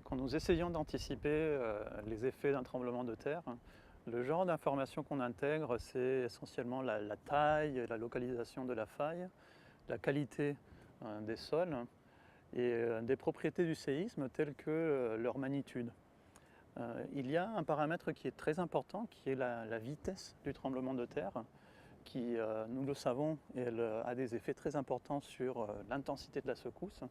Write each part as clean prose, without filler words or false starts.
Quand nous essayons d'anticiper les effets d'un tremblement de terre, le genre d'informations qu'on intègre, c'est essentiellement la taille, la localisation de la faille, la qualité des sols et des propriétés du séisme telles que leur magnitude. Il y a un paramètre qui est très important, qui est la vitesse du tremblement de terre, qui, nous le savons, elle a des effets très importants sur l'intensité de la secousse,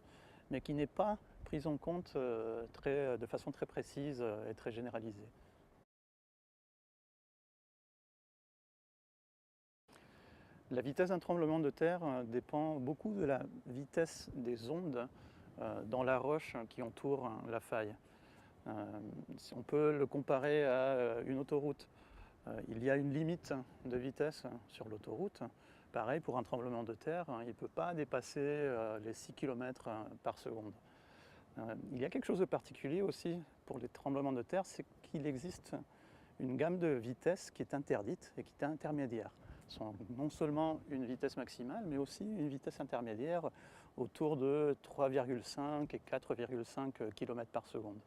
mais qui n'est pas prise en compte de façon très précise et très généralisée. La vitesse d'un tremblement de terre dépend beaucoup de la vitesse des ondes dans la roche qui entoure la faille. On peut le comparer à une autoroute. Il y a une limite de vitesse sur l'autoroute. Pareil, pour un tremblement de terre, il ne peut pas dépasser les 6 km par seconde. Il y a quelque chose de particulier aussi pour les tremblements de terre, c'est qu'il existe une gamme de vitesses qui est interdite et qui est intermédiaire. Ce sont non seulement une vitesse maximale, mais aussi une vitesse intermédiaire autour de 3,5 et 4,5 km par seconde.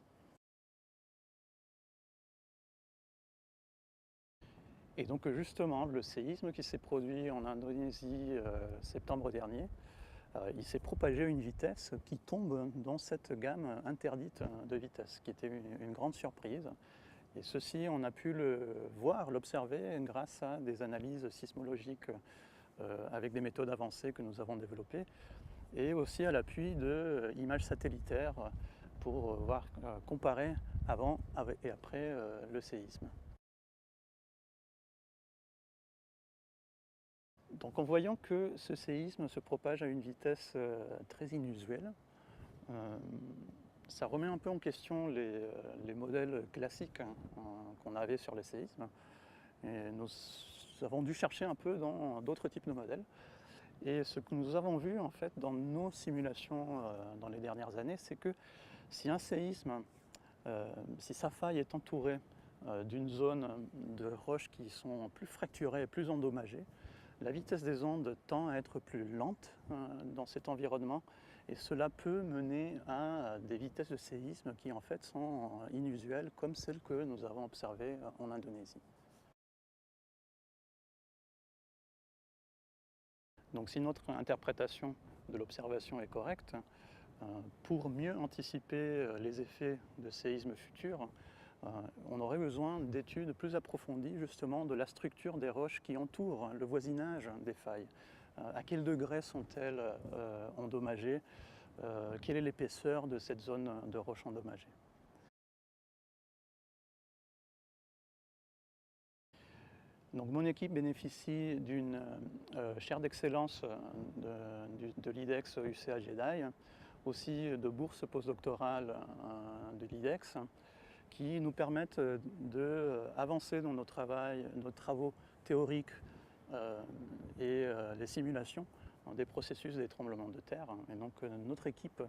Et donc justement, le séisme qui s'est produit en Indonésie septembre dernier, il s'est propagé à une vitesse qui tombe dans cette gamme interdite de vitesse, qui était une grande surprise. Et ceci, on a pu le voir, l'observer grâce à des analyses sismologiques avec des méthodes avancées que nous avons développées, et aussi à l'appui d'images satellitaires pour comparer avant et après le séisme. Donc en voyant que ce séisme se propage à une vitesse très inusuelle, euh, ça remet un peu en question les modèles classiques qu'on avait sur les séismes. Et nous avons dû chercher un peu dans d'autres types de modèles. Et ce que nous avons vu en fait dans nos simulations dans les dernières années, c'est que si un séisme, si sa faille est entourée d'une zone de roches qui sont plus fracturées et plus endommagées, la vitesse des ondes tend à être plus lente dans cet environnement et cela peut mener à des vitesses de séisme qui en fait sont inusuelles comme celles que nous avons observées en Indonésie. Donc si notre interprétation de l'observation est correcte, pour mieux anticiper les effets de séismes futurs, on aurait besoin d'études plus approfondies justement de la structure des roches qui entourent le voisinage des failles. À quel degré sont-elles endommagées? Quelle est l'épaisseur de cette zone de roches endommagées? Donc mon équipe bénéficie d'une chaire d'excellence de l'IDEX UCA JEDI, aussi de bourses postdoctorales de l'IDEX, qui nous permettent d'avancer dans nos travaux théoriques et les simulations des processus des tremblements de terre. Et donc notre équipe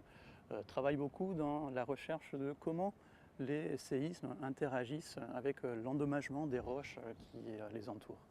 travaille beaucoup dans la recherche de comment les séismes interagissent avec l'endommagement des roches qui les entourent.